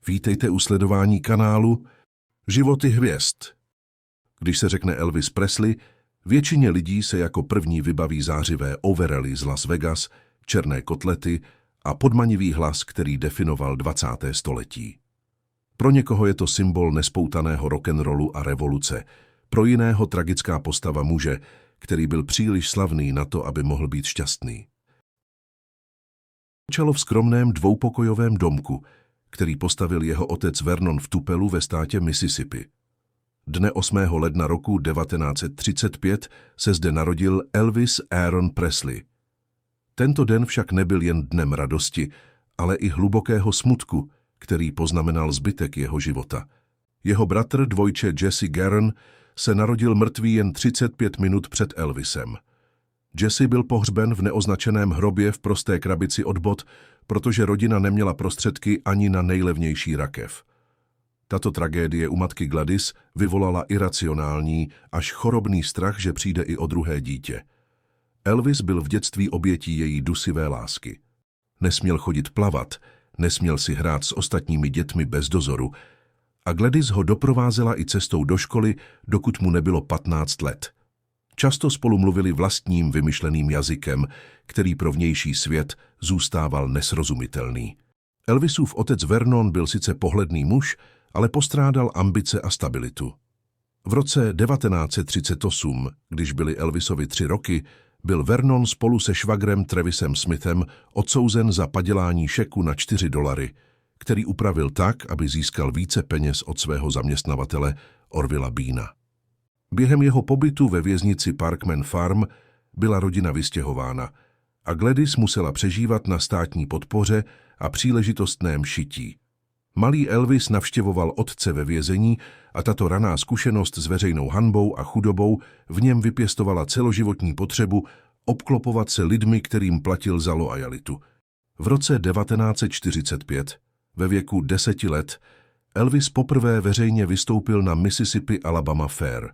Vítejte u sledování kanálu Životy hvězd. Když se řekne Elvis Presley, většině lidí se jako první vybaví zářivé overally z Las Vegas, černé kotlety a podmanivý hlas, který definoval 20. století. Pro někoho je to symbol nespoutaného rock'n'rollu a revoluce, pro jiného tragická postava muže, který byl příliš slavný na to, aby mohl být šťastný. Začalo v skromném dvoupokojovém domku, který postavil jeho otec Vernon v Tupelu ve státě Mississippi. Dne 8. ledna roku 1935 se zde narodil Elvis Aaron Presley. Tento den však nebyl jen dnem radosti, ale i hlubokého smutku, který poznamenal zbytek jeho života. Jeho bratr, dvojče Jesse Garon, se narodil mrtvý jen 35 minut před Elvisem. Jesse byl pohřben v neoznačeném hrobě v prosté krabici od bot, protože rodina neměla prostředky ani na nejlevnější rakev. Tato tragédie u matky Gladys vyvolala iracionální až chorobný strach, že přijde i o druhé dítě. Elvis byl v dětství obětí její dusivé lásky. Nesměl chodit plavat, nesměl si hrát s ostatními dětmi bez dozoru a Gladys ho doprovázela i cestou do školy, dokud mu nebylo 15 let. Často spolu mluvili vlastním vymyšleným jazykem, který pro vnější svět zůstával nesrozumitelný. Elvisův otec Vernon byl sice pohledný muž, ale postrádal ambice a stabilitu. V roce 1938, když byli Elvisovi 3 roky, byl Vernon spolu se švagrem Travisem Smithem odsouzen za padělání šeku na $4, který upravil tak, aby získal více peněz od svého zaměstnavatele Orvilla Beana. Během jeho pobytu ve věznici Parkman Farm byla rodina vystěhována a Gladys musela přežívat na státní podpoře a příležitostném šití. Malý Elvis navštěvoval otce ve vězení a tato raná zkušenost s veřejnou hanbou a chudobou v něm vypěstovala celoživotní potřebu obklopovat se lidmi, kterým platil za loajalitu. V roce 1945, ve věku 10 let, Elvis poprvé veřejně vystoupil na Mississippi Alabama Fair.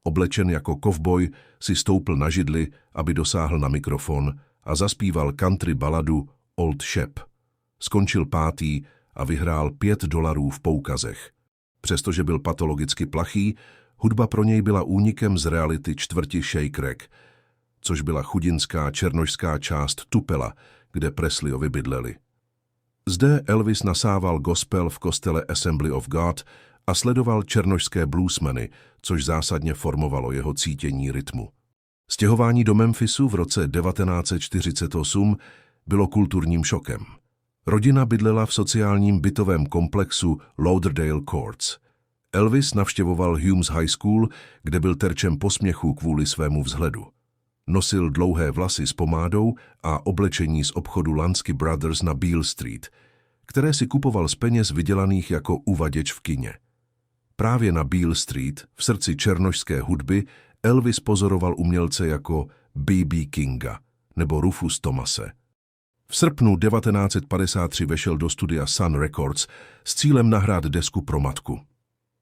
Oblečen jako kovboj si stoupl na židli, aby dosáhl na mikrofon a zaspíval country baladu Old Shep. Skončil 5. a vyhrál $5 v poukazech. Přestože byl patologicky plachý, hudba pro něj byla únikem z reality čtvrti Shake Rack, což byla chudinská černošská část Tupela, kde Presleyovi bydleli. Zde Elvis nasával gospel v kostele Assembly of God a sledoval černošské bluesmeny, což zásadně formovalo jeho cítění rytmu. Stěhování do Memphisu v roce 1948 bylo kulturním šokem. Rodina bydlela v sociálním bytovém komplexu Lauderdale Courts. Elvis navštěvoval Humes High School, kde byl terčem posměchu kvůli svému vzhledu. Nosil dlouhé vlasy s pomádou a oblečení z obchodu Lansky Brothers na Beale Street, které si kupoval z peněz vydělaných jako uvaděč v kině. Právě na Beale Street, v srdci černošské hudby, Elvis pozoroval umělce jako B.B. Kinga nebo Rufus Thomase. V srpnu 1953 vešel do studia Sun Records s cílem nahrát desku pro matku.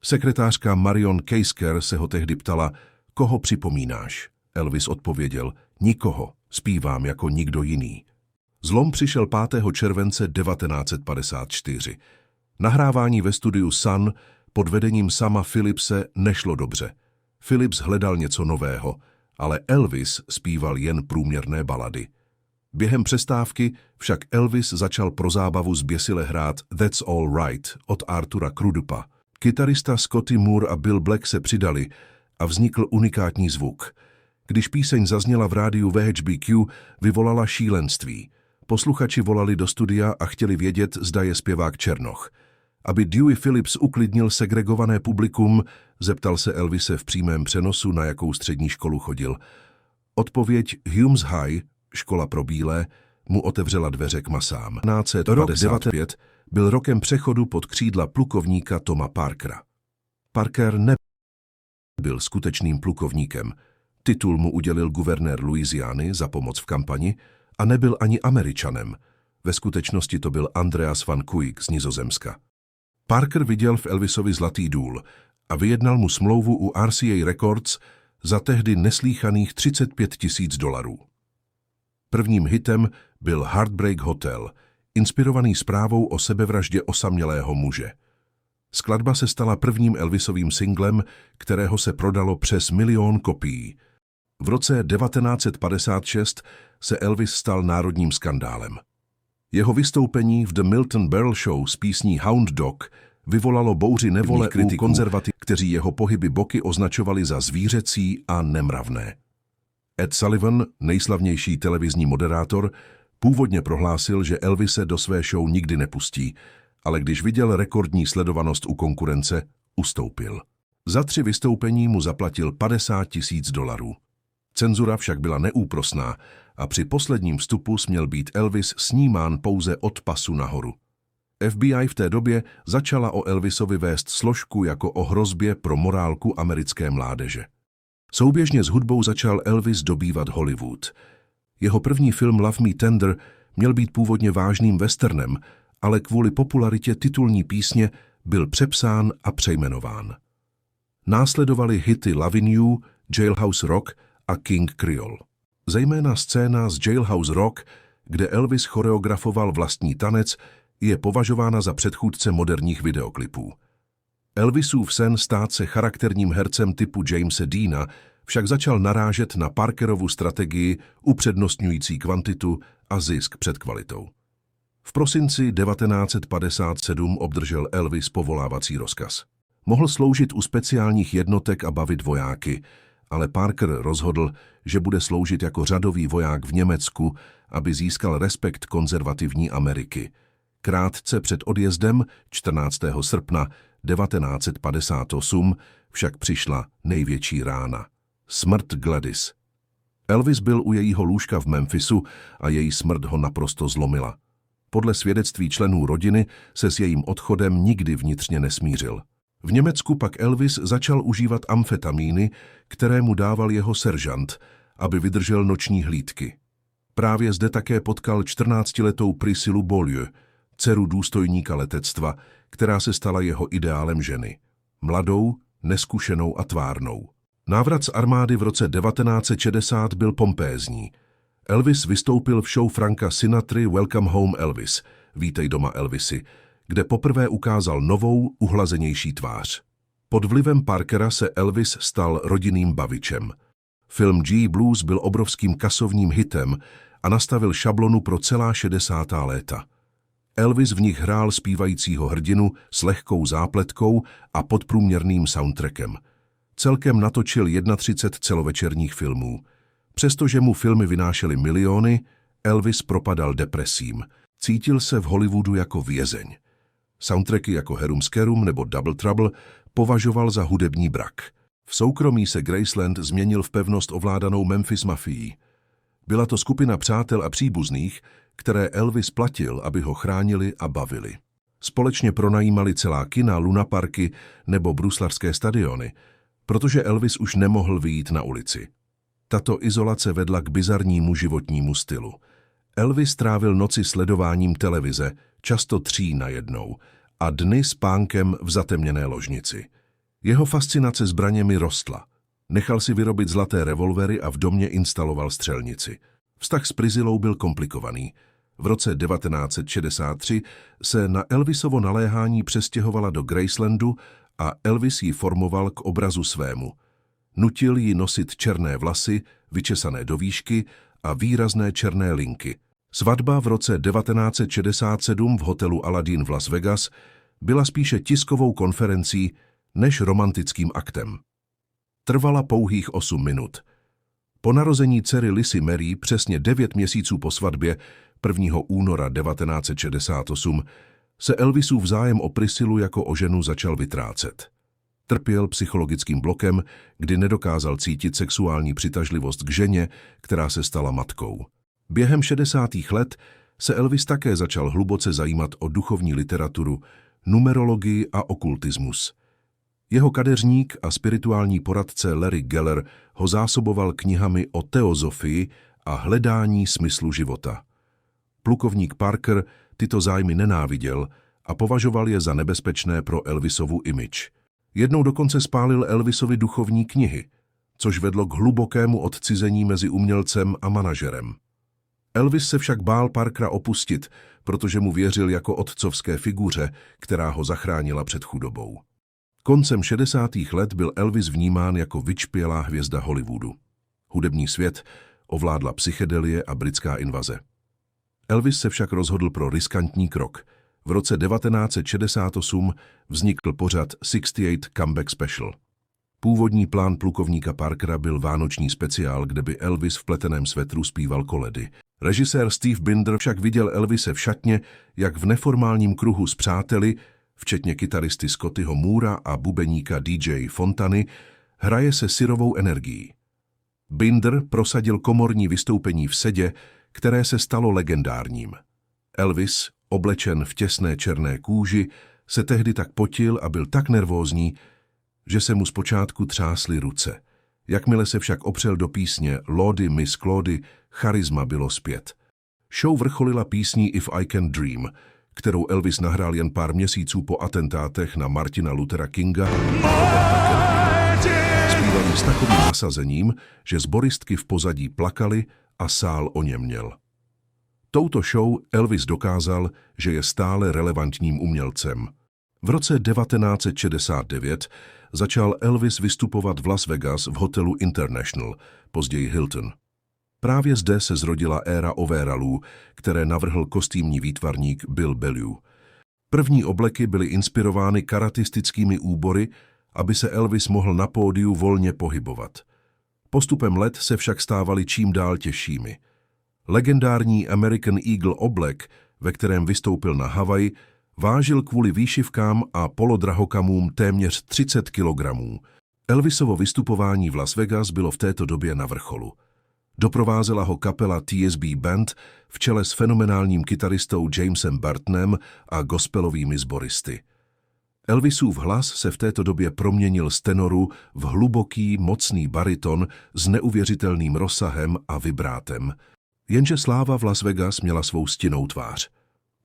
Sekretářka Marion Keisker se ho tehdy ptala, koho připomínáš? Elvis odpověděl, nikoho, zpívám jako nikdo jiný. Zlom přišel 5. července 1954. Nahrávání ve studiu Sun pod vedením Sama Phillipse nešlo dobře. Phillips hledal něco nového, ale Elvis zpíval jen průměrné balady. Během přestávky však Elvis začal pro zábavu zběsile hrát That's All Right od Artura Crudupa. Kytarista Scotty Moore a Bill Black se přidali a vznikl unikátní zvuk. Když píseň zazněla v rádiu VHBQ, vyvolala šílenství. Posluchači volali do studia a chtěli vědět, zda je zpěvák černoch. Aby Dewey Phillips uklidnil segregované publikum, zeptal se Elvise v přímém přenosu, na jakou střední školu chodil. Odpověď Humes High, škola pro bílé, mu otevřela dveře k masám. 1955 byl rokem přechodu pod křídla plukovníka Toma Parkera. Parker nebyl skutečným plukovníkem. Titul mu udělil guvernér Louisiany za pomoc v kampani a nebyl ani Američanem. Ve skutečnosti to byl Andreas van Kuijk z Nizozemska. Parker viděl v Elvisovi zlatý důl a vyjednal mu smlouvu u RCA Records za tehdy neslýchaných $35 000. Prvním hitem byl Heartbreak Hotel, inspirovaný zprávou o sebevraždě osamělého muže. Skladba se stala prvním Elvisovým singlem, kterého se prodalo přes 1 000 000 kopií. V roce 1956 se Elvis stal národním skandálem. Jeho vystoupení v The Milton Berle Show s písní Hound Dog vyvolalo bouři nevole u konzervativců, kteří jeho pohyby boky označovali za zvířecí a nemravné. Ed Sullivan, nejslavnější televizní moderátor, původně prohlásil, že Elvise do své show nikdy nepustí, ale když viděl rekordní sledovanost u konkurence, ustoupil. Za 3 vystoupení mu zaplatil $50 000. Cenzura však byla neúprosná a při posledním vstupu směl být Elvis snímán pouze od pasu nahoru. FBI v té době začala o Elvisovi vést složku jako o hrozbě pro morálku americké mládeže. Souběžně s hudbou začal Elvis dobývat Hollywood. Jeho první film Love Me Tender měl být původně vážným westernem, ale kvůli popularitě titulní písně byl přepsán a přejmenován. Následovaly hity Lovin' You, Jailhouse Rock a King Creole. Zejména scéna z Jailhouse Rock, kde Elvis choreografoval vlastní tanec, je považována za předchůdce moderních videoklipů. Elvisův sen stát se charakterním hercem typu Jamese Deana však začal narážet na Parkerovu strategii upřednostňující kvantitu a zisk před kvalitou. V prosinci 1957 obdržel Elvis povolávací rozkaz. Mohl sloužit u speciálních jednotek a bavit vojáky, ale Parker rozhodl, že bude sloužit jako řadový voják v Německu, aby získal respekt konzervativní Ameriky. Krátce před odjezdem 14. srpna 1958 však přišla největší rána. Smrt Gladys. Elvis byl u jejího lůžka v Memphisu a její smrt ho naprosto zlomila. Podle svědectví členů rodiny se s jejím odchodem nikdy vnitřně nesmířil. V Německu pak Elvis začal užívat amfetamíny, které mu dával jeho seržant, aby vydržel noční hlídky. Právě zde také potkal 14letou Priscilu Beaulieu, dceru důstojníka letectva, která se stala jeho ideálem ženy. Mladou, neskušenou a tvárnou. Návrat z armády v roce 1960 byl pompézní. Elvis vystoupil v show Franka Sinatry Welcome Home Elvis, Vítej doma Elvisi, kde poprvé ukázal novou, uhlazenější tvář. Pod vlivem Parkera se Elvis stal rodinným bavičem. Film G Blues byl obrovským kasovním hitem a nastavil šablonu pro celá 60. léta. Elvis v nich hrál zpívajícího hrdinu s lehkou zápletkou a podprůměrným soundtrackem. Celkem natočil 31 celovečerních filmů. Přestože mu filmy vynášely miliony, Elvis propadal depresím. Cítil se v Hollywoodu jako vězeň. Soundtracky jako Herum Scarum nebo Double Trouble považoval za hudební brak. V soukromí se Graceland změnil v pevnost ovládanou Memphis mafií. Byla to skupina přátel a příbuzných, které Elvis platil, aby ho chránili a bavili. Společně pronajímali celá kina, lunaparky nebo bruslarské stadiony, protože Elvis už nemohl vyjít na ulici. Tato izolace vedla k bizarnímu životnímu stylu. Elvis trávil noci sledováním televize, často 3 najednou, a dny spánkem v zatemněné ložnici. Jeho fascinace zbraněmi rostla. Nechal si vyrobit zlaté revolvery a v domě instaloval střelnici. Vztah s Priscilou byl komplikovaný. V roce 1963 se na Elvisovo naléhání přestěhovala do Gracelandu a Elvis ji formoval k obrazu svému. Nutil ji nosit černé vlasy, vyčesané do výšky a výrazné černé linky. Svatba v roce 1967 v hotelu Aladdin v Las Vegas byla spíše tiskovou konferencí než romantickým aktem. Trvala pouhých 8 minut. Po narození dcery Lizzie Mary přesně 9 měsíců po svatbě 1. února 1968 se Elvisův zájem o Priscilu jako o ženu začal vytrácet. Trpěl psychologickým blokem, kdy nedokázal cítit sexuální přitažlivost k ženě, která se stala matkou. Během 60. let se Elvis také začal hluboce zajímat o duchovní literaturu, numerologii a okultismus. Jeho kadeřník a spirituální poradce Larry Geller ho zásoboval knihami o teozofii a hledání smyslu života. Plukovník Parker tyto zájmy nenáviděl a považoval je za nebezpečné pro Elvisovu image. Jednou dokonce spálil Elvisovi duchovní knihy, což vedlo k hlubokému odcizení mezi umělcem a manažerem. Elvis se však bál Parkera opustit, protože mu věřil jako otcovské figuře, která ho zachránila před chudobou. Koncem 60. let byl Elvis vnímán jako vyčpělá hvězda Hollywoodu. Hudební svět ovládla psychedelie a britská invaze. Elvis se však rozhodl pro riskantní krok. V roce 1968 vznikl pořad 68 Comeback Special. Původní plán plukovníka Parkera byl vánoční speciál, kde by Elvis v pleteném svetru zpíval koledy. Režisér Steve Binder však viděl Elvise v šatně, jak v neformálním kruhu s přáteli, včetně kytaristy Scottyho Moora a bubeníka DJ Fontany, hraje se syrovou energií. Binder prosadil komorní vystoupení v sedě, které se stalo legendárním. Elvis, oblečen v těsné černé kůži, se tehdy tak potil a byl tak nervózní, že se mu zpočátku třásly ruce. Jakmile se však opřel do písně Lordy Miss Claudy, charisma bylo zpět. Show vrcholila písní If I Can Dream, kterou Elvis nahrál jen pár měsíců po atentátech na Martina Luthera Kinga a Roberta Kennedyho. Zpíval s takovým nasazením, že sboristky v pozadí plakaly a sál oněměl. Touto show Elvis dokázal, že je stále relevantním umělcem. V roce 1969 začal Elvis vystupovat v Las Vegas v hotelu International, později Hilton. Právě zde se zrodila éra overallů, které navrhl kostýmní výtvarník Bill Belew. První obleky byly inspirovány karatistickými úbory, aby se Elvis mohl na pódiu volně pohybovat. Postupem let se však stávaly čím dál těžšími. Legendární American Eagle oblek, ve kterém vystoupil na Havaji, vážil kvůli výšivkám a polodrahokamům téměř 30 kilogramů. Elvisovo vystupování v Las Vegas bylo v této době na vrcholu. Doprovázela ho kapela TSB Band v čele s fenomenálním kytaristou Jamesem Burtonem a gospelovými sboristy. Elvisův hlas se v této době proměnil z tenoru v hluboký, mocný bariton s neuvěřitelným rozsahem a vibrátem. Jenže sláva v Las Vegas měla svou stinnou tvář.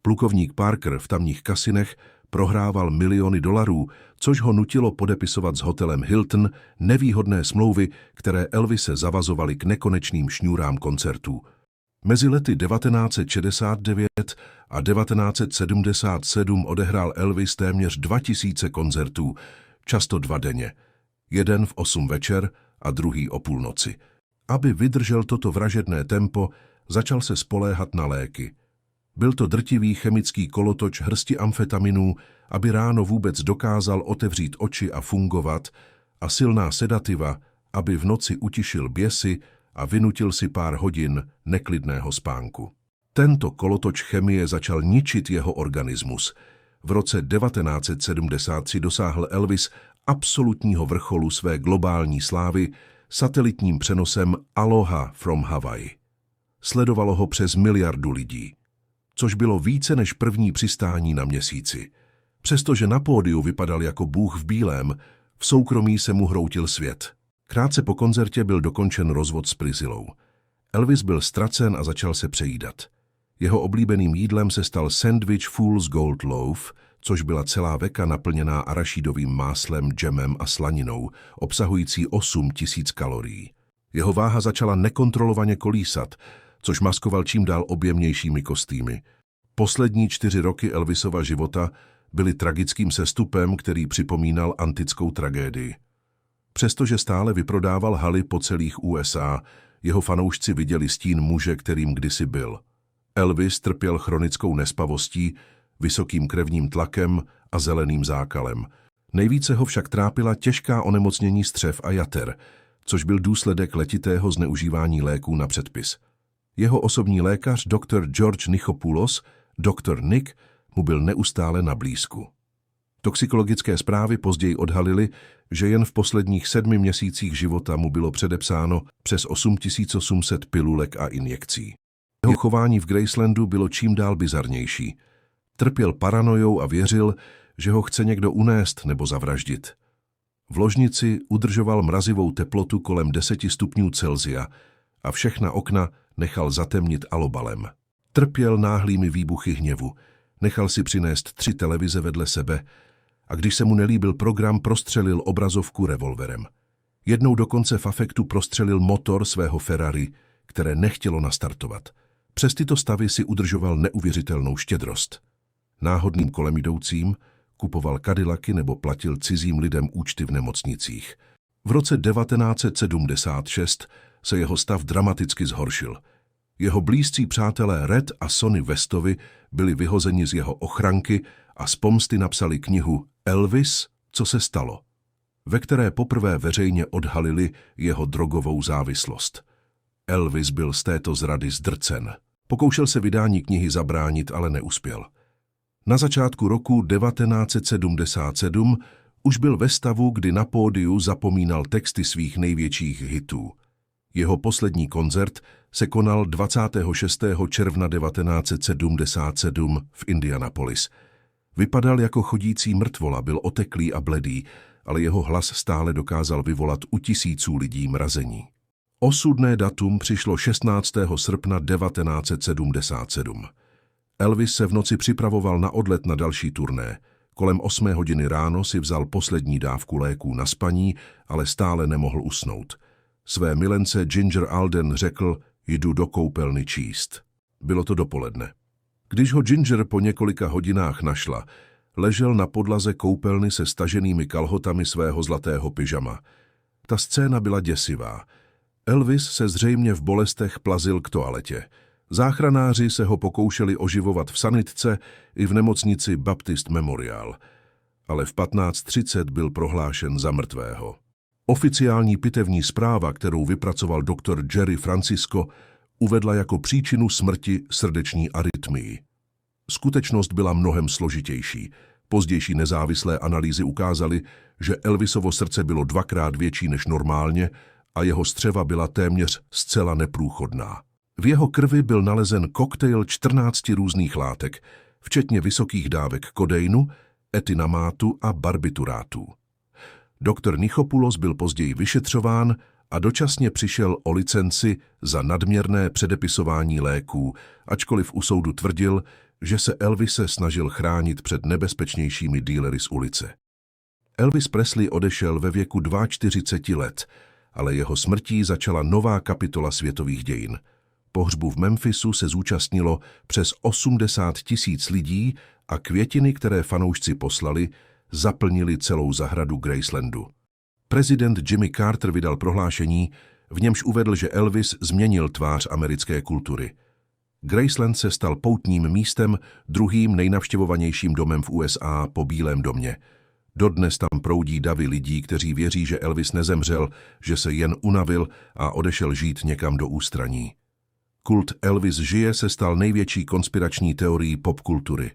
Plukovník Parker v tamních kasinech prohrával miliony dolarů, což ho nutilo podepisovat s hotelem Hilton nevýhodné smlouvy, které Elvise zavazovaly k nekonečným šňůrám koncertů. Mezi lety 1969 a 1977 odehrál Elvis téměř 2000 koncertů, často 2 denně. Jeden v 8 večer a druhý o půlnoci. Aby vydržel toto vražedné tempo, začal se spoléhat na léky. Byl to drtivý chemický kolotoč hrsti amfetaminů, aby ráno vůbec dokázal otevřít oči a fungovat, a silná sedativa, aby v noci utišil běsy a vynutil si pár hodin neklidného spánku. Tento kolotoč chemie začal ničit jeho organismus. V roce 1973 dosáhl Elvis absolutního vrcholu své globální slávy satelitním přenosem Aloha from Hawaii. Sledovalo ho přes 1 miliardu lidí, což bylo více než první přistání na Měsíci. Přestože na pódiu vypadal jako bůh v bílém, v soukromí se mu hroutil svět. Krátce po koncertě byl dokončen rozvod s Priscillou. Elvis byl ztracen a začal se přejídat. Jeho oblíbeným jídlem se stal sandwich Fool's Gold Loaf, což byla celá veka naplněná arašidovým máslem, džemem a slaninou, obsahující 8000 kalorií. Jeho váha začala nekontrolovaně kolísat, což maskoval čím dál objemnějšími kostýmy. Poslední 4 roky Elvisova života byly tragickým sestupem, který připomínal antickou tragédii. Přestože stále vyprodával haly po celých USA, jeho fanoušci viděli stín muže, kterým kdysi byl. Elvis trpěl chronickou nespavostí, vysokým krevním tlakem a zeleným zákalem. Nejvíce ho však trápila těžká onemocnění střev a jater, což byl důsledek letitého zneužívání léků na předpis. Jeho osobní lékař, dr. George Nichopoulos, dr. Nick, mu byl neustále na blízku. Toxikologické zprávy později odhalily, že jen v posledních 7 měsících života mu bylo předepsáno přes 8800 pilulek a injekcí. Jeho chování v Gracelandu bylo čím dál bizarnější. Trpěl paranojou a věřil, že ho chce někdo unést nebo zavraždit. V ložnici udržoval mrazivou teplotu kolem 10 stupňů Celsia a všechna okna nechal zatemnit alobalem. Trpěl náhlými výbuchy hněvu, nechal si přinést 3 televize vedle sebe a když se mu nelíbil program, prostřelil obrazovku revolverem. Jednou dokonce v afektu prostřelil motor svého Ferrari, které nechtělo nastartovat. Přes tyto stavy si udržoval neuvěřitelnou štědrost. Náhodným kolem jdoucím kupoval Cadillacy nebo platil cizím lidem účty v nemocnicích. V roce 1976 se jeho stav dramaticky zhoršil. Jeho blízcí přátelé Red a Sonny Westovi byli vyhozeni z jeho ochranky a z pomsty napsali knihu Elvis, co se stalo, ve které poprvé veřejně odhalili jeho drogovou závislost. Elvis byl z této zrady zdrcen. Pokoušel se vydání knihy zabránit, ale neuspěl. Na začátku roku 1977 už byl ve stavu, kdy na pódiu zapomínal texty svých největších hitů. Jeho poslední koncert se konal 26. června 1977 v Indianapolis. Vypadal jako chodící mrtvola, byl oteklý a bledý, ale jeho hlas stále dokázal vyvolat u tisíců lidí mrazení. Osudné datum přišlo 16. srpna 1977. Elvis se v noci připravoval na odlet na další turné. Kolem 8 hodiny ráno si vzal poslední dávku léků na spaní, ale stále nemohl usnout. Své milence Ginger Alden řekl, jdu do koupelny číst. Bylo to dopoledne. Když ho Ginger po několika hodinách našla, ležel na podlaze koupelny se staženými kalhotami svého zlatého pyžama. Ta scéna byla děsivá. Elvis se zřejmě v bolestech plazil k toaletě. Záchranáři se ho pokoušeli oživovat v sanitce i v nemocnici Baptist Memorial, ale v 15:30 byl prohlášen za mrtvého. Oficiální pitevní zpráva, kterou vypracoval doktor Jerry Francisco, uvedla jako příčinu smrti srdeční arytmii. Skutečnost byla mnohem složitější. Pozdější nezávislé analýzy ukázaly, že Elvisovo srdce bylo 2krát větší než normálně a jeho střeva byla téměř zcela neprůchodná. V jeho krvi byl nalezen koktejl 14 různých látek, včetně vysokých dávek kodeinu, etinamátu a barbiturátu. Doktor Nichopoulos byl později vyšetřován a dočasně přišel o licenci za nadměrné předepisování léků, ačkoliv u soudu tvrdil, že se Elvise snažil chránit před nebezpečnějšími dílery z ulice. Elvis Presley odešel ve věku 42 let, ale jeho smrtí začala nová kapitola světových dějin. Pohřbu v Memphisu se zúčastnilo přes 80 000 lidí a květiny, které fanoušci poslali, zaplnili celou zahradu Gracelandu. Prezident Jimmy Carter vydal prohlášení, v němž uvedl, že Elvis změnil tvář americké kultury. Graceland se stal poutním místem, druhým nejnavštěvovanějším domem v USA po Bílém domě. Dodnes tam proudí davy lidí, kteří věří, že Elvis nezemřel, že se jen unavil a odešel žít někam do ústraní. Kult Elvis žije se stal největší konspirační teorií popkultury.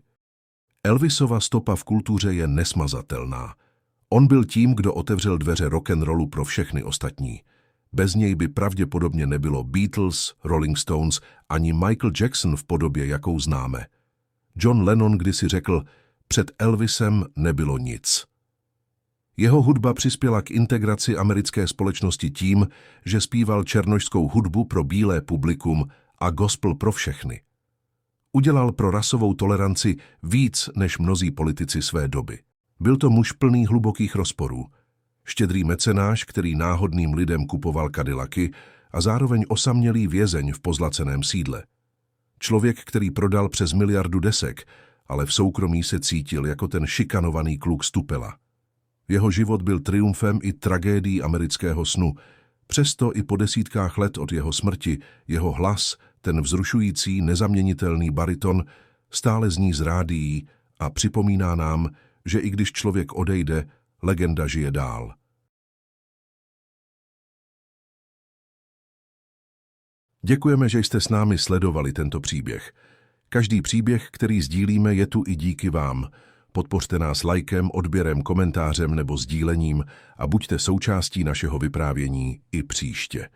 Elvisova stopa v kultuře je nesmazatelná. On byl tím, kdo otevřel dveře rock'n'rollu pro všechny ostatní. Bez něj by pravděpodobně nebylo Beatles, Rolling Stones ani Michael Jackson v podobě, jakou známe. John Lennon kdysi řekl, před Elvisem nebylo nic. Jeho hudba přispěla k integraci americké společnosti tím, že zpíval černošskou hudbu pro bílé publikum a gospel pro všechny. Udělal pro rasovou toleranci víc než mnozí politici své doby. Byl to muž plný hlubokých rozporů. Štědrý mecenáš, který náhodným lidem kupoval Cadillacy a zároveň osamělý vězeň v pozlaceném sídle. Člověk, který prodal přes 1 miliardu desek, ale v soukromí se cítil jako ten šikanovaný kluk z Tupela. Jeho život byl triumfem i tragédií amerického snu. Přesto i po desítkách let od jeho smrti jeho hlas, ten vzrušující, nezaměnitelný bariton, stále zní z rádií a připomíná nám, že i když člověk odejde, legenda žije dál. Děkujeme, že jste s námi sledovali tento příběh. Každý příběh, který sdílíme, je tu i díky vám. Podpořte nás lajkem, odběrem, komentářem nebo sdílením a buďte součástí našeho vyprávění i příště.